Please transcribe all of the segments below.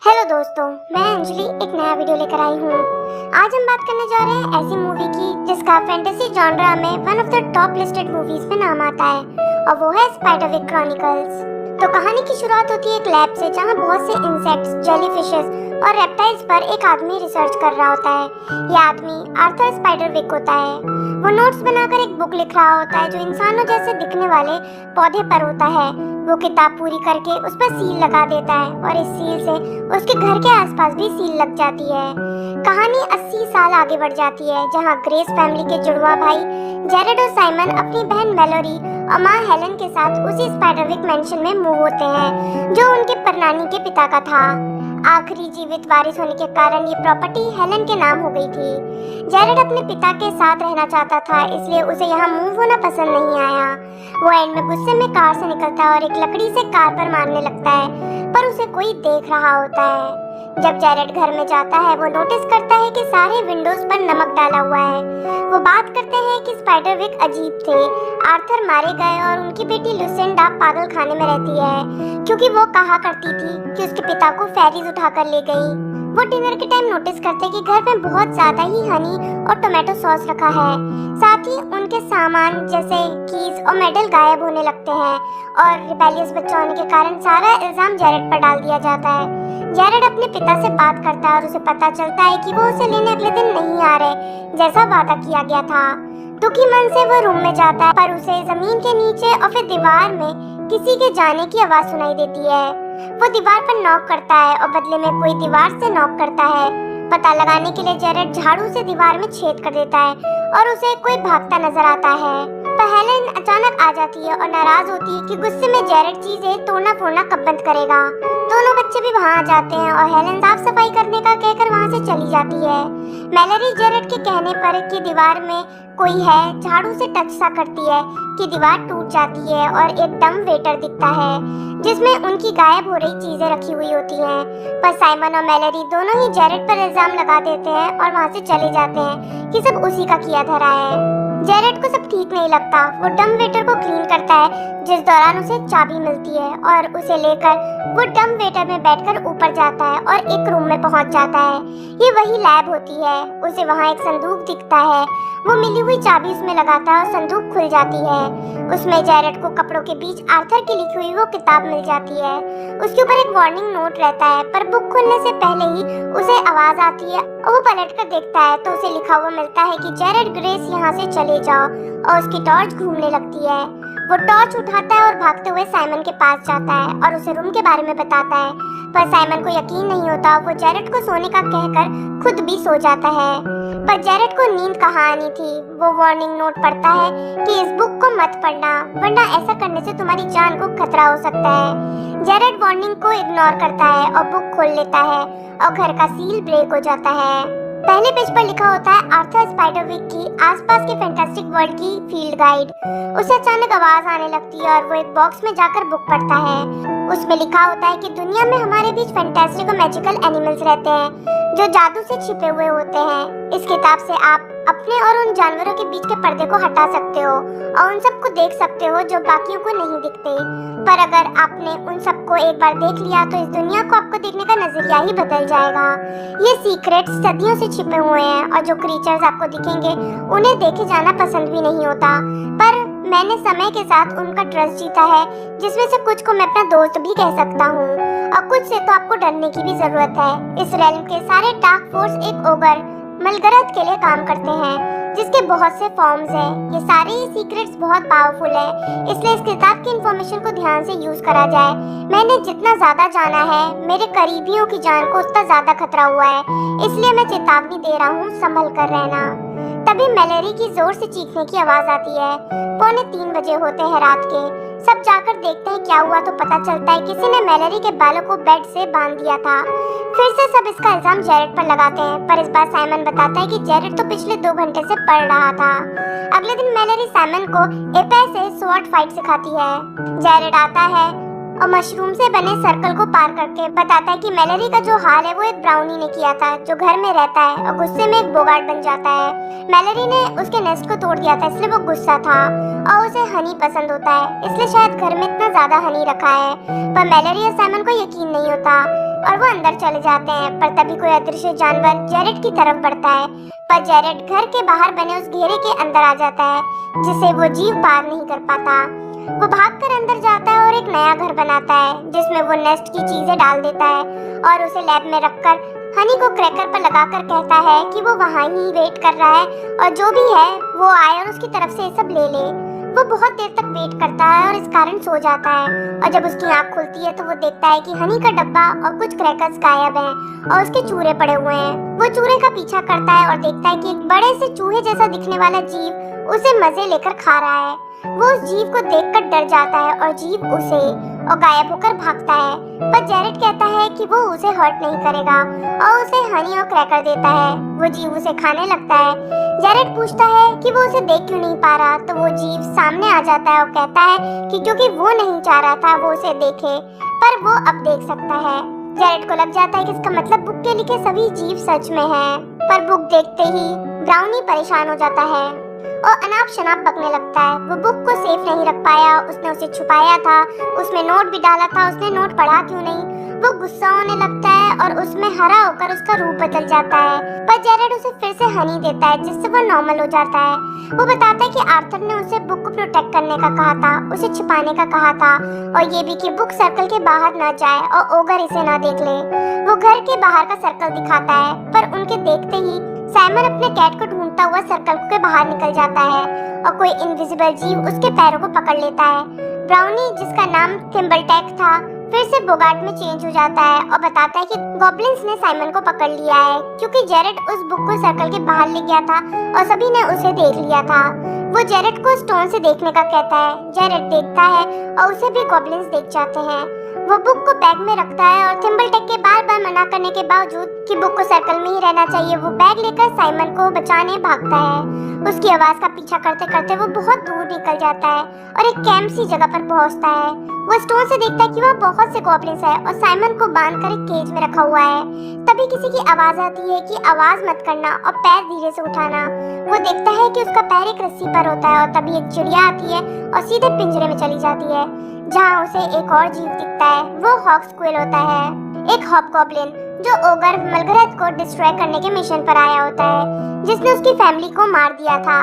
Hello दोस्तों, मैं अंजलि एक नया वीडियो लेकर आई हूँ। आज हम बात करने जा रहे हैं ऐसी मूवी की जिसका फैंटेसी जॉनरा में one of the top listed movies में नाम आता है और वो है स्पाइडरविक क्रॉनिकल्स। तो कहानी की शुरुआत होती है एक लैब से जहाँ बहुत से इंसेक्ट्स, जेलीफिशेस और रेप्टाइल्स पर एक आदमी रिसर्च कर रहा होता है। ये आदमी आर्थर स्पाइडरविक होता है। वो नोट्स बनाकर एक बुक लिख रहा होता है जो इंसानों जैसे दिखने वाले पौधे पर होता है। वो किताब पूरी करके उस पर सील लगा देता है और इस सील से उसके घर के आसपास भी सील लग जाती है। कहानी 80 साल आगे बढ़ जाती है जहाँ ग्रेस फैमिली के जुड़वा भाई जेरेड और साइमन अपनी बहन मेलोरी और माँ हेलन के साथ उसी स्पाइडरविक मैंशन में मूव होते हैं जो उनके परनानी के पिता का था। आखिरी जीवित वारिस होने के कारण ये प्रॉपर्टी हेलन के नाम हो गई थी। जेरेड अपने पिता के साथ रहना चाहता था, इसलिए उसे यहाँ मूव होना पसंद नहीं आया। वो एंड में गुस्से में कार से निकलता है और एक लकड़ी से कार पर मारने लगता है, पर उसे कोई देख रहा होता है। जब जेरेड घर में जाता है वो नोटिस करता है कि सारे विंडोज पर नमक डाला हुआ है। वो बात करते हैं कि स्पाइडरविक अजीब थे। आर्थर मारे गए और उनकी बेटी लुसिंडा पागल खाने में रहती है क्योंकि वो कहा करती थी कि उसके पिता को फेरीज उठाकर ले गई। वो डिनर के टाइम नोटिस करते कि घर में बहुत ज्यादा ही हनी और टोमेटो सॉस रखा है। साथ ही उनके सामान जैसे कीज और मेडल गायब होने लगते हैं और रिबेलियस बच्चा होने के कारण सारा इल्जाम जेरेड पर डाल दिया जाता है। जेरेड अपने पिता से बात करता है और उसे पता चलता है कि वो उसे लेने अगले दिन नहीं आ रहे जैसा वादा किया गया था। दुखी मन से वो रूम में जाता है पर उसे जमीन के नीचे और फिर दीवार में किसी के जाने की आवाज सुनाई देती है। वो दीवार पर नॉक करता है और बदले में कोई दीवार से नॉक करता है। पता लगाने के लिए जेरेड झाड़ू से दीवार में छेद कर देता है और उसे कोई भागता नजर आता है। पर हेलन अचानक आ जाती है और नाराज होती है कि गुस्से में जेरेड चीजें तोड़ना फोड़ना कब बंद करेगा। दोनों बच्चे भी वहाँ आ जाते हैं और हेलन साफ सफाई करने का कहकर वहाँ से चली जाती है। मेलोरी जेरेड के कहने पर कि दीवार में कोई है झाड़ू से टच सा करती है कि दीवार टूट जाती है और एक डम वेटर दिखता है जिसमें उनकी गायब हो रही चीजें रखी हुई होती हैं। पर साइमन और मेलोरी दोनों ही जेरेड पर इल्जाम लगा देते हैं और वहाँ से चले जाते हैं कि सब उसी का किया धरा है। जेरेड को सब ठीक नहीं लगता। वो डम वेटर को क्लीन करता है जिस दौरान उसे चाबी मिलती है और उसे लेकर वो डम वेटर में बैठकर ऊपर जाता है और एक रूम में पहुंच जाता है। ये वही लैब होती है। उसे वहां एक संदूक दिखता है। वो मिली हुई चाबी उसमें लगाता है और संदूक खुल जाती है। उसमें जेरेड को कपड़ों के बीच आर्थर की लिखी हुई वो किताब मिल जाती है। उसके ऊपर एक वार्निंग नोट रहता है पर बुक खुलने से पहले ही उसे आवाज आती है और वो पलटकर देखता है तो उसे लिखा हुआ मिलता है कि जेरेड ग्रेस यहाँ से चले जाओ और उसकी टॉर्च घूमने लगती है। वो टॉर्च उठाता है और भागते हुए साइमन के पास जाता है और उसे रूम के बारे में बताता है, पर साइमन को यकीन नहीं होता। वो जेरेड को सोने का कहकर खुद भी सो जाता है, पर जेरेड को नींद कहाँ आनी थी। वो वार्निंग नोट पढ़ता है कि इस बुक को मत पढ़ना वरना ऐसा करने से तुम्हारी जान को खतरा हो सकता है। जेरेड वार्निंग को इग्नोर करता है और बुक खोल लेता है और घर का सील ब्रेक हो जाता है। पहले पेज पर लिखा होता है आर्थर स्पाइडरविक की आसपास के फैंटास्टिक वर्ल्ड की फील्ड गाइड। उसे अचानक आवाज आने लगती है और वो एक बॉक्स में जाकर बुक पढ़ता है। उसमें लिखा होता है कि दुनिया में हमारे बीच फैंटास्टिक और मैजिकल एनिमल्स रहते हैं जो जादू से छिपे हुए होते हैं। इस किताब से आप अपने और उन जानवरों के बीच के पर्दे को हटा सकते हो और उन सबको देख सकते हो जो बाकियों को नहीं दिखते। पर अगर आपने उन सबको एक बार देख लिया तो इस दुनिया को आपको देखने का नजरिया ही बदल जाएगा। ये सीक्रेट्स सदियों से छिपे हुए हैं और जो क्रीचर्स आपको दिखेंगे उन्हें देखे जाना पसंद भी नहीं होता, पर मैंने समय के साथ उनका ट्रस्ट जीता है जिसमें से कुछ को मैं अपना दोस्त भी कह सकता हूँ और कुछ से तो आपको डरने की भी जरूरत है। इस रेल्म के सारे डार्क फोर्स एक ओगर मलगरत के लिए काम करते हैं जिसके बहुत से फॉर्म्स हैं। ये सारे ही सीक्रेट्स बहुत पावरफुल है, इसलिए इस किताब की इंफॉर्मेशन को ध्यान से यूज करा जाए। मैंने जितना ज्यादा जाना है मेरे करीबियों की जान को उतना ज्यादा खतरा हुआ है, इसलिए मैं चेतावनी दे रहा हूँ, संभल कर रहना। तभी मेलोरी की जोर से चीखने की आवाज आती है। 2:45 बजे होते हैं रात के। सब जाकर देखते हैं क्या हुआ तो पता चलता है किसी ने मेलोरी के बालों को बेड से बांध दिया था। फिर से सब इसका इल्जाम जेरेड पर लगाते हैं, पर इस बार साइमन बताता है कि जेरेड तो पिछले 2 घंटे से पढ़ रहा था। अगले दिन मेलोरी साइमन को एपे से स्वॉर्ड फाइट सिखाती है। जेरेड आता है और मशरूम से बने सर्कल को पार करके बताता है कि मेलोरी का जो हाल है वो एक ब्राउनी ने किया था जो घर में रहता है और गुस्से में एक बोगार्ड बन जाता है। मेलोरी ने उसके नेस्ट को तोड़ दिया था इसलिए वो गुस्सा था और उसे हनी पसंद होता है, इसलिए शायद घर में इतना कितना ज्यादा हनी रखा है, पर मैलोरी और साइमन को यकीन नहीं होता और वो अंदर चले जाते हैं। पर तभी कोई अदृश्य जानवर जेरेड की तरफ बढ़ता है, पर जेरेड घर के बाहर बने उस घेरे के अंदर आ जाता है जिसे वो जीव पार नहीं कर पाता। वो भागकर अंदर जाता है और एक नया घर बनाता है जिसमें वो नेस्ट की चीजें डाल देता है और उसे लैब में रखकर हनी को क्रैकर पर लगाकर कहता है कि वो वहाँ ही वेट कर रहा है और जो भी है वो आए और उसकी तरफ से ये सब ले ले। वो बहुत देर तक वेट करता है और इस कारण सो जाता है, और जब उसकी आंख खुलती है तो वो देखता है कि हनी का डब्बा और कुछ क्रैकर्स गायब हैं और उसके चूरे पड़े हुए हैं। वो चूरे का पीछा करता है और देखता है कि एक बड़े से चूहे जैसा दिखने वाला जीव उसे मजे लेकर खा रहा है। वो उस जीव को देखकर डर जाता है और जीव उसे और गायब होकर भागता है, पर जेरेड कहता है कि वो उसे हर्ट नहीं करेगा और उसे हनी और क्रैकर देता है। वो जीव उसे खाने लगता है। जेरेड पूछता है कि वो उसे देख क्यों नहीं पा रहा, तो वो जीव सामने आ जाता है और कहता है कि क्योंकि वो नहीं चाह रहा था वो उसे देखे, पर वो अब देख सकता है। जेरेड को लग जाता है कि इसका मतलब बुक के लिखे सभी जीव सच में हैं, पर बुक देखते ही ब्राउनी परेशान हो जाता है और अनाप शनाप बकने लगता है। वो बुक को सेफ नहीं रख पाया, उसने उसे छुपाया था, उसमें नोट भी डाला था, उसने नोट पढ़ा क्यों नहीं। वो गुस्सा होने लगता है और उसमें हरा होकर उसका रूप बदल जाता है, पर जेरेड उसे फिर से हनी देता है जिससे वो नॉर्मल हो जाता है। वो बताता है कि आर्थर ने उसे बुक को प्रोटेक्ट करने का कहा था, उसे छिपाने का कहा था, और ये भी कि बुक सर्कल के बाहर न जाए और ओगर इसे न देख ले। वो घर के बाहर का सर्कल दिखाता है, पर उनके देखते ही साइमन अपने कैट को ढूंढता हुआ सर्कल के बाहर निकल जाता है और कोई इनविजिबल जीव उसके पैरों को पकड़ लेता है। ब्राउनी, जिसका नाम थिम्बलटैक था, फिर से बोगाट में चेंज हो जाता है और बताता है कि गॉब्लिन्स ने साइमन को पकड़ लिया है क्योंकि जेरेड उस बुक को सर्कल के बाहर ले गया था और सभी ने उसे देख लिया था। वो जेरेड को स्टोन से देखने का कहता है। जेरेड देखता है और उसे भी गॉब्लिन्स देख जाते हैं। वो बुक को बैग में रखता है और थिम्बलटैक के बार बार मना करने के बावजूद कि बुक को सर्कल में ही रहना चाहिए, वो बैग लेकर साइमन को बचाने भागता है। उसकी आवाज का पीछा करते करते वो बहुत दूर निकल जाता है और एक कैंप सी जगह पर पहुंचता है। वो स्टोन से देखता है कि वहाँ बहुत से गॉब्लिन्स है और साइमन को बांधकर एक केज में रखा हुआ है। तभी किसी की आवाज आती है कि आवाज मत करना और पैर धीरे से उठाना। वो देखता है कि उसका पैर एक रस्सी पर होता है और तभी एक चिड़िया आती है और सीधे पिंजरे में चली जाती है, जहाँ उसे एक और जीव दिखता है। वो हॉक स्क्विल होता है, एक हॉबगॉब्लिन जो ओगर मलगरथ को डिस्ट्रॉय करने के मिशन पर आया होता है, जिसने उसकी फैमिली को मार दिया था।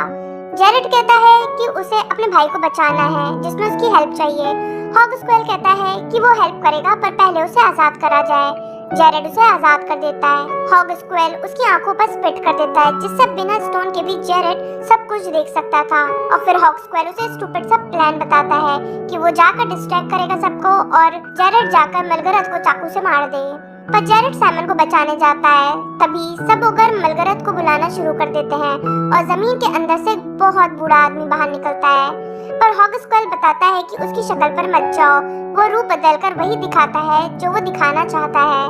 जेरेड कहता है कि उसे अपने भाई को बचाना है जिसमें उसकी हेल्प चाहिए। हॉग स्क्विल कहता है कि वो हेल्प करेगा पर पहले उसे आजाद करा जाए। जेरेड उसे आजाद कर देता है। हॉग स्क्विल उसकी आंखों पर स्पिट कर देता है जिससे बिना स्टोन के भी जेरेड सब कुछ देख सकता था, और फिर हॉग स्क्विल उसे स्टूपिड सा प्लान बताता है कि वो जाकर डिस्ट्रैक्ट करेगा सबको और जेरेड जाकर मलगरथ को चाकू से मार दे। पर जेरेड साइमन को बचाने जाता है। तभी सब ओगर मलगरथ को बुलाना शुरू कर देते हैं और जमीन के अंदर से बहुत बूढ़ा आदमी बाहर निकलता है, पर हॉग स्क्विल बताता है कि उसकी शक्ल पर मत जाओ, वो रूप बदलकर वही दिखाता है जो वो दिखाना चाहता है।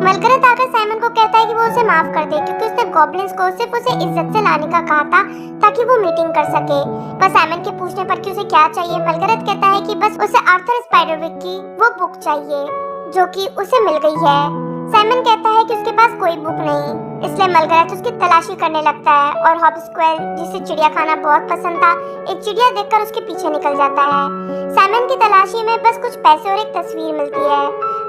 मलगरथ आकर साइमन को कहता है कि वो उसे माफ कर दे क्योंकि उसने गॉब्लिन्स को सिर्फ उसे इज्जत से लाने का कहा था ताकि वो मीटिंग कर सके। पर साइमन के पूछने पर कि उसे क्या चाहिए, मलगरथ कहता है कि बस उसे आर्थर स्पाइडरविक की वो बुक चाहिए जो कि उसे मिल गई है। साइमन कहता है कि उसके पास कोई बुक नहीं, इसलिए मलगरथ उसकी तलाशी करने लगता है और हॉग स्क्विल, जिसे चिड़िया खाना बहुत पसंद था, एक चिड़िया देखकर उसके पीछे निकल जाता है। साइमन की तलाशी में बस कुछ पैसे और एक तस्वीर मिलती है।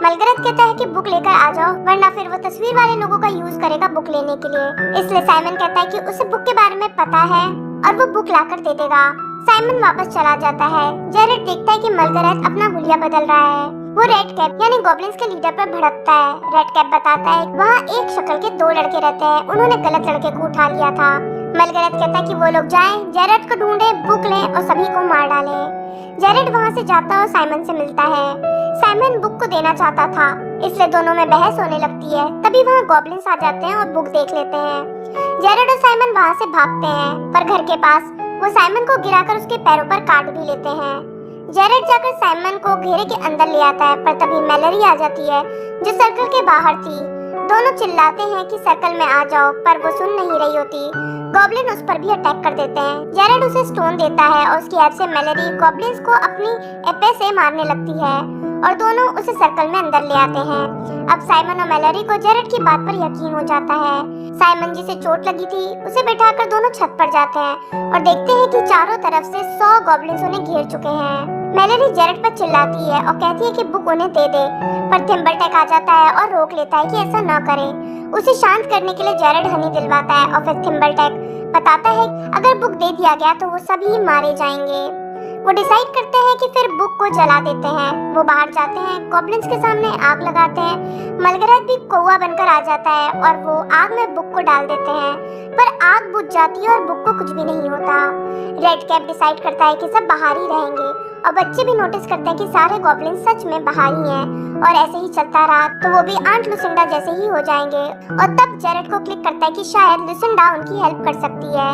मलगरथ कहता है कि बुक लेकर आ जाओ वरना फिर वो तस्वीर वाले लोगों का यूज करेगा बुक लेने के लिए, इसलिए साइमन कहता है कि उसे बुक के बारे में पता है और वो बुक लाकर दे देगा। साइमन वापस चला जाता है। जेरेड देखता है कि मलगरथ अपना हुलिया बदल रहा है। वो रेड कैप यानी गॉब्लिन्स के लीडर पर भड़कता है। रेड कैप बताता है वहाँ एक शक्ल के दो लड़के रहते हैं, उन्होंने गलत लड़के को उठा लिया था। मलगरथ कहता है कि वो लोग जाएं, जेरेड को ढूंढे, बुक लें और सभी को मार डालें। जेरेड वहाँ से जाता और साइमन से मिलता है। साइमन बुक को देना चाहता था, इसलिए दोनों में बहस होने लगती है। तभी वहाँ गॉब्लिन्स आ जाते हैं और बुक देख लेते हैं। जेरेड और साइमन वहाँ से भागते हैं, पर घर के पास वो साइमन को गिराकर उसके पैरों पर काट भी लेते हैं। जेरेड जाकर साइमन को घेरे के अंदर ले आता है, पर तभी मैलोरी आ जाती है जो सर्कल के बाहर थी। दोनों चिल्लाते हैं कि सर्कल में आ जाओ, पर वो सुन नहीं रही होती। गॉब्लिन उस पर भी अटैक कर देते हैं। जेरेड उसे स्टोन देता है और उसकी हेल्प से मैलोरी गॉब्लिन्स को अपनी एपे से मारने लगती है और दोनों उसे सर्कल में अंदर ले आते हैं। अब साइमन और मैलोरी को जेरेड की बात पर यकीन हो जाता है। साइमन, जिसे चोट लगी थी, उसे बैठाकर दोनों छत पर जाते हैं और देखते हैं कि चारों तरफ से 100 गॉब्लिन्स उन्हें घेर चुके हैं। मैलोरी जेरेड पर चिल्लाती है और कहती है कि बुक उन्हें दे दे, पर थिम्बलटैक आ जाता है और रोक लेता है कि ऐसा न करे। उसे शांत करने के लिए जेरेड हनी दिलवाता है और फिर थिम्बलटैक बताता है अगर बुक दे दिया गया तो वो सभी मारे जाएंगे। वो डिसाइड करते हैं कि फिर बुक को जला देते हैं। वो बाहर जाते हैं, गॉब्लिन्स के सामने आग लगाते हैं। मलगरैथ भी कौवा बनकर आ जाता है और वो आग में बुक को डाल देते हैं, पर आग बुझ जाती है और बुक को कुछ भी नहीं होता। रेड कैप डिसाइड करता है कि सब बाहर ही रहेंगे और बच्चे भी नोटिस करते हैं कि सारे गॉब्लिन सच में बाहर ही हैं। और ऐसे ही चलता रहा तो वो भी आंट लुसिंडा जैसे ही हो जाएंगे। और तब जेरेड को क्लिक करता है कि शायद लुसिंडा उनकी हेल्प कर सकती है।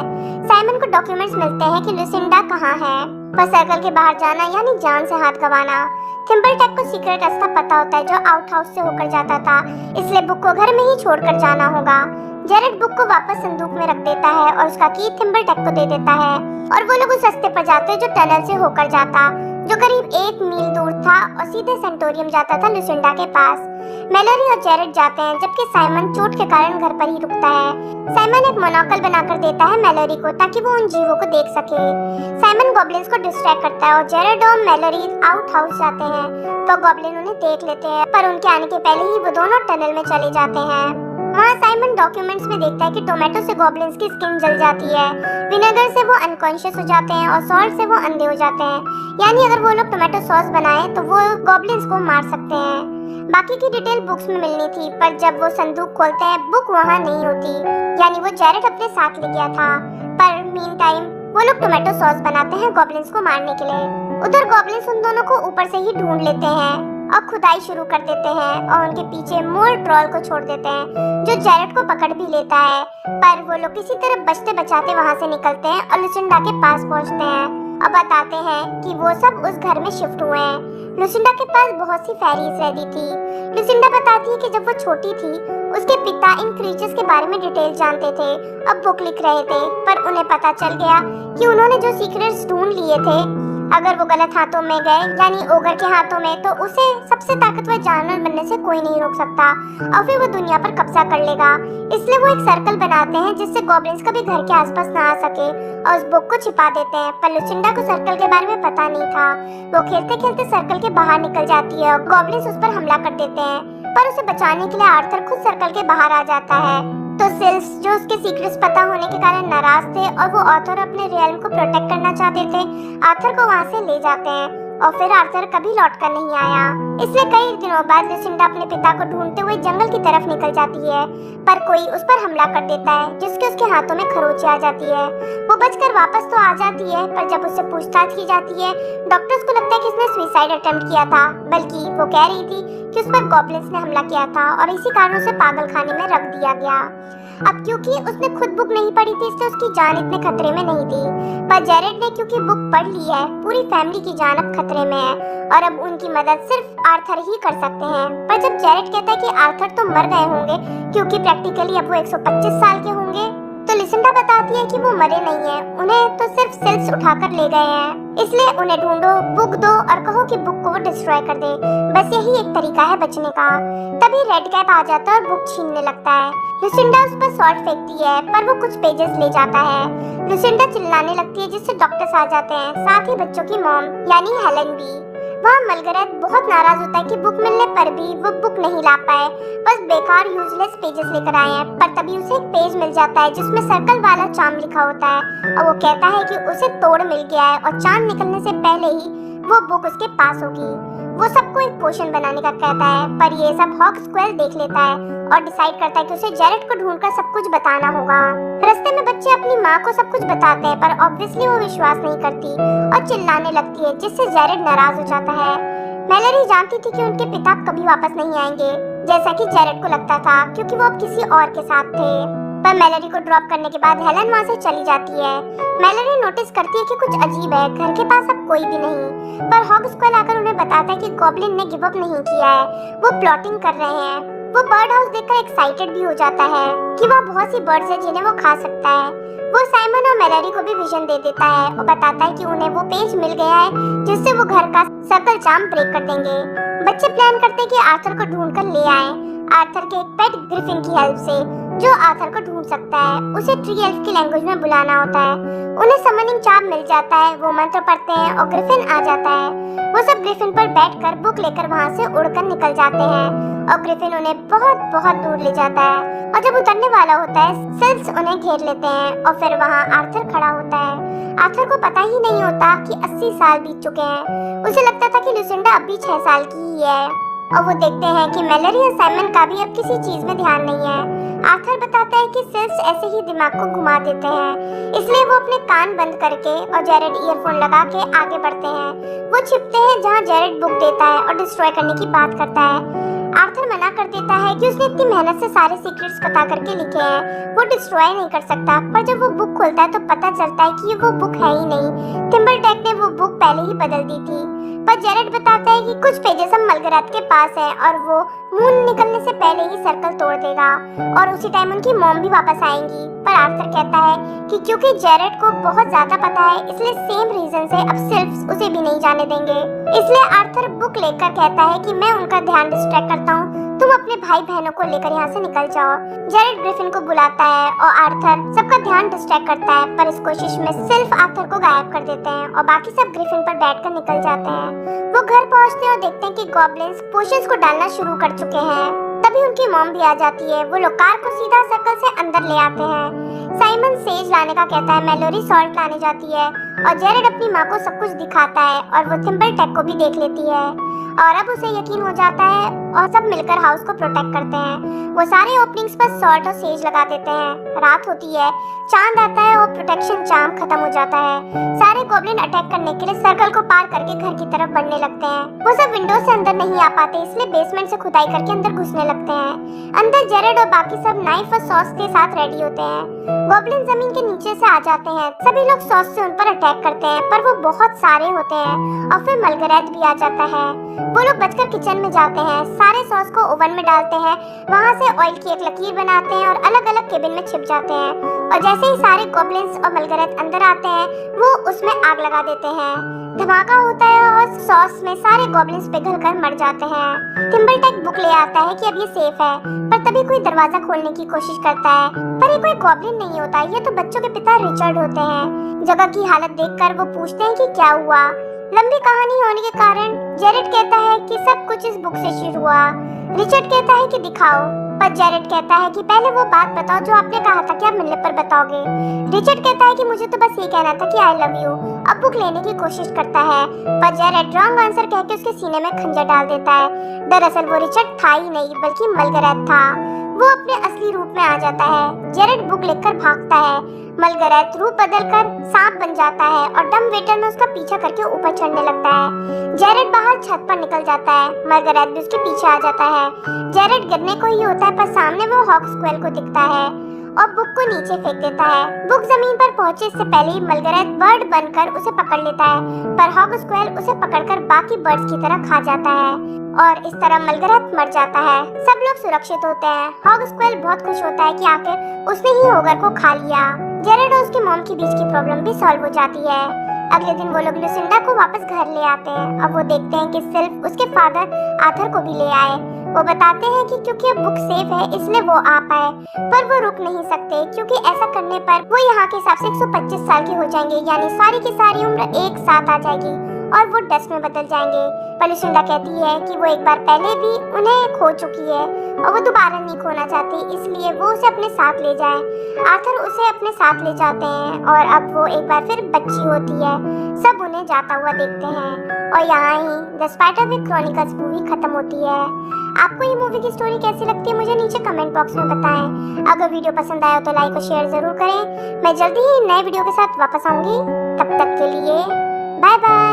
साइमन को डॉक्यूमेंट्स मिलते हैं कि लुसिंडा कहाँ है, पर सर्कल के बाहर जाना यानी जान से हाथ गंवाना। थिम्बलटैक को सीक्रेट रास्ता पता होता है जो आउट हाउस से होकर जाता था, इसलिए बुक को घर में ही छोड़कर जाना होगा। जेरेड बुक को वापस संदूक में रख देता है और उसका की थिम्बलटैक को दे देता है और वो लोग उस रास्ते पर जाते हैं जो टनल से होकर जाता, जो करीब 1 मील दूर था और सीधे सेंटोरियम जाता था लुसिंडा के पास। मैलोरी और जेरेड जाते हैं जबकि साइमन चोट के कारण घर पर ही रुकता है। साइमन एक मोनोकल बनाकर देता है मैलोरी को ताकि वो उन जीवों को देख सके। साइमन गॉब्लिन्स को डिस्ट्रैक्ट करता है और जेरेड और मैलोरी आउट हाउस जाते हैं तो गॉब्लिन उन्हें देख लेते हैं, पर उनके आने के पहले ही वो दोनों टनल में चले जाते हैं। वहाँ साइमन डॉक्यूमेंट्स में देखता है कि टोमेटो से गॉब्लिन्स की स्किन जल जाती है, विनेगर से वो अनकॉन्शियस हो जाते हैं और सॉल्ट से वो अंधे हो जाते हैं। यानी अगर वो लोग टोमेटो सॉस बनाए तो वो गॉब्लिन्स को मार सकते हैं। बाकी की डिटेल बुक्स में मिलनी थी, पर जब वो संदूक खोलते हैं बुक वहाँ नहीं होती, यानी वो जेरेड अपने साथ ले गया था। पर मीन टाइम वो लोग टोमेटो सॉस बनाते हैं गॉब्लिन्स को मारने के लिए। उधर गॉब्लिन्स उन दोनों को ऊपर से ही ढूंढ लेते हैं और खुदाई शुरू कर देते हैं और उनके पीछे मोल ट्रॉल को छोड़ देते हैं जो जेरेड को पकड़ भी लेता है। पर वो लोग किसी तरह बचते बचाते वहाँ से निकलते हैं और लुसिंडा के पास पहुँचते हैं और बताते हैं कि वो सब उस घर में शिफ्ट हुए हैं। लुसिंडा के पास बहुत सी फेरीज रहती थी। लुसिंडा बताती है कि जब वो छोटी थी उसके पिता इन क्रीचर्स के बारे में डिटेल जानते थे, अब बुक लिख रहे थे, पर उन्हें पता चल गया कि उन्होंने जो सीक्रेट्स ढूंढ लिए थे अगर वो गलत हाथों में गए यानी ओगर के हाथों में तो उसे सबसे ताकतवर जानवर बनने से कोई नहीं रोक सकता और फिर वो दुनिया पर कब्जा कर लेगा। इसलिए वो एक सर्कल बनाते हैं जिससे गॉब्लिन्स कभी घर के आसपास ना आ सके और उस बुक को छिपा देते हैं। पर लुसिंडा को सर्कल के बारे में पता नहीं था। वो खेलते खेलते सर्कल के बाहर निकल जाती है और गॉब्लिन्स उस पर हमला कर देते हैं, पर उसे बचाने के लिए आर्थर खुद सर्कल के बाहर आ जाता है। तो सिल्स जो उसके सीक्रेट्स पता होने के कारण नाराज थे और वो आर्थर अपने रियल्म को प्रोटेक्ट करना चाहते थे, आर्थर को वहाँ से ले जाते हैं और फिर आर्थर कभी लौटकर नहीं आया। इसलिए कई दिनों बाद लुसिंडा अपने पिता को ढूंढते हुए जंगल की तरफ निकल जाती है, पर कोई उस पर हमला कर देता है जिसके उसके हाथों में खरोंच आ जाती है। वो बचकर वापस तो आ जाती है, पर जब उससे पूछताछ की जाती है डॉक्टर्स को लगता है कि उसने सुसाइड अटेम्प्ट किया था, बल्कि वो कह रही थी कि उस पर गॉब्लिन्स ने हमला किया था और इसी कारण उसे पागलखाने में रख दिया गया। अब क्योंकि उसने खुद बुक नहीं पढ़ी थी इसलिए उसकी जान इतने खतरे में नहीं थी, पर जेरेड ने क्योंकि बुक पढ़ ली है पूरी फैमिली की जान अब खतरे में है और अब उनकी मदद सिर्फ आर्थर ही कर सकते हैं। पर जब जेरेड कहता है कि आर्थर तो मर गए होंगे क्योंकि प्रैक्टिकली अब वो 125 साल के होंगे, तो लुसिंडा बताती है कि वो मरे नहीं हैं, उन्हें तो सिर्फ सिल्स उठाकर ले गए हैं, इसलिए उन्हें ढूंढो, बुक दो और कहो कि बुक को वो डिस्ट्रॉय कर दे। बस यही एक तरीका है बचने का। तभी रेड कैप आ जाता है और बुक छीनने लगता है। लुसिंडा उस पर सॉल्ट फेंकती है, पर वो कुछ पेजेस ले जाता है। लुसिंडा चिल्लाने लगती है जिससे डॉक्टर्स आ जाते हैं, साथ ही बच्चों की मॉम यानी हेलन भी। वहाँ मलगरैथ बहुत नाराज होता है कि बुक मिलने पर भी वो बुक नहीं ला पाए, बस बेकार यूजलेस पेजेस लेकर आए हैं। पर तभी उसे एक पेज मिल जाता है जिसमें सर्कल वाला चार्म लिखा होता है और वो कहता है कि उसे तोड़ मिल गया है और चांद निकलने से पहले ही वो बुक उसके पास होगी। वो सबको एक पोशन बनाने का कहता है, पर ये सब हॉग स्क्वेल देख लेता है और डिसाइड करता है कि उसे जेरेड को ढूंढकर सब कुछ बताना होगा। रास्ते में बच्चे अपनी माँ को सब कुछ बताते हैं, पर ऑब्वियसली वो विश्वास नहीं करती और चिल्लाने लगती है जिससे जेरेड नाराज हो जाता है। मैलोरी जानती थी कि उनके पिता कभी वापस नहीं आएंगे, जैसा कि जेरेड को लगता था, क्योंकि वो अब किसी और के साथ थे। पर मैलोरी को ड्रॉप करने के बाद हेलन वहाँ से चली जाती है। मैलोरी नोटिस करती है कि कुछ अजीब है, घर के पास अब कोई भी नहीं। पर हॉग स्क्वेल आकर उन्हें बताता है कि गॉब्लिन ने गिव अप नहीं किया है, वो प्लॉटिंग कर रहे हैं। वो बर्ड हाउस देखकर एक्साइटेड भी हो जाता है कि वहाँ बहुत सी बर्ड्स हैं जिन्हें वो खा सकता है। वो साइमन और मैलोरी को भी विजन दे देता है और बताता है कि उन्हें वो पेज मिल गया है जिससे वो घर का सर्कल चार्म ब्रेक कर देंगे। बच्चे प्लान करते हैं कि आर्थर को ढूंढकर ले आएं। आर्थर के एक पेट ग्रिफिन की हेल्प से, जो आर्थर को ढूंढ सकता है। उसे ट्री एल्फ की लैंग्वेज में बुलाना होता है। उन्हें समनिंग चार्म मिल जाता है, वो मंत्र पढ़ते हैं और ग्रिफिन आ जाता है। वो सब ग्रिफिन पर बैठकर बुक लेकर वहाँ से उड़कर निकल जाते हैं और ग्रिफिन उन्हें बहुत बहुत दूर ले जाता है। और जब उतरने वाला होता है, सिल्व्स उन्हें घेर लेते हैं और फिर वहाँ आर्थर खड़ा होता है। आर्थर को पता ही नहीं होता कि 80 साल बीत चुके हैं। उसे लगता था कि लुसिंडा अब भी 6 साल की ही है। और वो देखते हैं कि मैलोरी और साइमन का भी अब किसी चीज में ध्यान नहीं है। आर्थर बताता है कि सिल्व्स ऐसे ही दिमाग को घुमा देते हैं, इसलिए वो अपने कान बंद करके और जेरेड ईयरफोन लगा के आगे बढ़ते हैं। वो छिपते हैं जहाँ जेरेड बुक देता है और डिस्ट्रॉय करने की बात करता है। आर्थर मना कर देता है कि उसने इतनी मेहनत से सारे सीक्रेट्स पता करके लिखे हैं, वो डिस्ट्रॉय नहीं कर सकता। पर जब वो बुक खोलता है तो पता चलता है कि वो बुक है ही नहीं। थिम्बरटेक ने वो बुक पहले ही बदल दी थी। पर जेरेड बताता है कि कुछ पेजेस हम मलगरात के पास है और वो मून निकलने से पहले ही सर्कल तोड़ देगा और उसी टाइम उनकी मॉम भी वापस आएंगी। पर आर्थर कहता है कि क्योंकि जेरेड को बहुत ज्यादा पता है, इसलिए सेम रीजन से अब सिल्व्स उसे भी नहीं जाने देंगे। इसलिए आर्थर बुक लेकर कहता है कि मैं उनका ध्यान डिस्ट्रैक्ट करता हूँ, तुम अपने भाई बहनों को लेकर यहाँ से निकल जाओ। जेरेड ग्रिफिन को बुलाता है और आर्थर सबका ध्यान डिस्ट्रैक्ट करता है, पर इस कोशिश में सिर्फ आर्थर को गायब कर देते हैं और बाकी सब ग्रिफिन पर बैठकर निकल जाते हैं। वो घर पहुँचते हैं और देखते हैं कि गॉब्लिन्स पोशंस को डालना शुरू कर चुके हैं। तभी उनकी मॉम भी आ जाती है। वो लोग कार को सीधा सर्कल से अंदर ले आते हैं। साइमन सेज लाने का कहता है, मैलोरी सॉल्ट लाने जाती है और जेरेड अपनी माँ को सब कुछ दिखाता है और वो थिम्बरटेक को भी देख लेती है और अब उसे यकीन हो जाता है और सब मिलकर हाउस को प्रोटेक्ट करते हैं। वो सारे ओपनिंग्स पर सॉल्ट और सेज लगा देते हैं। रात होती है, चांद आता है और प्रोटेक्शन चार्म खत्म हो जाता है। सारे गॉब्लिन अटैक करने के लिए सर्कल को पार करके घर की तरफ बढ़ने लगते हैं। वो सब विंडो से अंदर नहीं आ पाते, इसलिए बेसमेंट से खुदाई करके अंदर घुसने लगते हैं। अंदर जेरेड और बाकी सब नाइफ और सॉस के साथ रेडी होते हैं। गॉब्लिन जमीन के नीचे से आ जाते हैं। सभी लोग सॉस से उन पर अटैक करते हैं, पर वो बहुत सारे होते हैं और फिर मलगरैत भी आ जाता है। वो लोग बचकर किचन में जाते हैं, सारे सॉस को ओवन में डालते हैं, वहाँ से ऑयल की एक लकीर बनाते हैं और अलग अलग केबिन में छिप जाते हैं। और जैसे ही सारे गॉब्लिन्स और मलगरैत अंदर आते हैं, वो उसमें आग लगा देते हैं। धमाका होता है और सॉस में सारे गॉब्लिन्स पिघलकर मर जाते हैं। थिम्बरटेक बुक ले आता है कि अब ये सेफ है, पर तभी कोई दरवाजा खोलने की कोशिश करता है, पर ये कोई गॉब्लिन नहीं होता, ये तो बच्चों के पिता रिचर्ड होते हैं। जगह की हालत देखकर वो पूछते हैं कि क्या हुआ। लंबी कहानी होने के कारण जेरेड कहता है कि सब कुछ इस बुक से शुरू हुआ। रिचर्ड कहता है कि दिखाओ, पर जेरेड कहता है कि पहले वो बात बताओ जो आपने कहा था कि आप मिलने पर बताओगे। रिचर्ड कहता है कि मुझे तो बस ये कहना था कि आई लव यू। अब बुक लेने की कोशिश करता है, पर जेरेड रॉन्ग आंसर कह के उसके सीने में खंजर डाल देता है। दरअसल वो रिचर्ड था ही नहीं, बल्कि मलगरैत था। वो अपने असली रूप में आ जाता है। जेरेड बुक लेकर भागता है। मलगरैत रूप बदलकर सांप बन जाता है और डम वेटर में उसका पीछा करके ऊपर चढ़ने लगता है। जेरेड बाहर छत पर निकल जाता है। मलगरैत भी उसके पीछे आ जाता है। जेरेड गिरने को ही होता है, पर सामने वो हॉक स्क्वेल को दिखता है और बुक को नीचे फेंक देता है। बुक जमीन पर पहुंचे इससे पहले ही मलगरैत बर्ड बनकर उसे पकड़ लेता है, पर हॉक स्क्वेल उसे पकड़कर बाकी बर्ड्स की तरह खा जाता है और इस तरह मलगरैत मर जाता है। सब लोग सुरक्षित होते हैं। हॉक स्क्वेल बहुत खुश होता है कि आखिर उसने ही होगर को खा लिया। जेरेड और उसकी मॉम के बीच की प्रॉब्लम भी सॉल्व हो जाती है। अगले दिन वो लोग लुसिंडा को वापस घर ले आते हैं। अब वो देखते हैं कि सिर्फ उसके फादर आर्थर को भी ले आए। वो बताते हैं कि क्योंकि अब बुक सेफ है इसलिए वो आ पाए, पर वो रुक नहीं सकते क्योंकि ऐसा करने पर वो यहाँ के हिसाब से 125 साल के हो जाएंगे, यानी सारी की सारी उम्र एक साथ आ जाएगी और वो डस्ट में बदल जाएंगे। पर लुसिंडा कहती है कि वो एक बार पहले भी उन्हें खो चुकी है और वो दोबारा नहीं खोना चाहती, इसलिए वो उसे अपने साथ ले जाए। आर्थर उसे अपने साथ ले जाते हैं और अब वो एक बार फिर बच्ची होती है। सब उन्हें जाता हुआ देखते हैं और यहाँ ही द स्पाइडरविक क्रॉनिकल्स मूवी खत्म होती है। आपको ये मूवी की स्टोरी कैसी लगती है मुझे नीचे कमेंट बॉक्स में बताएं। अगर वीडियो पसंद आया तो लाइक और शेयर जरूर करें। मैं जल्दी ही नए वीडियो के साथ वापस आऊंगी। तब तक के लिए बाय बाय।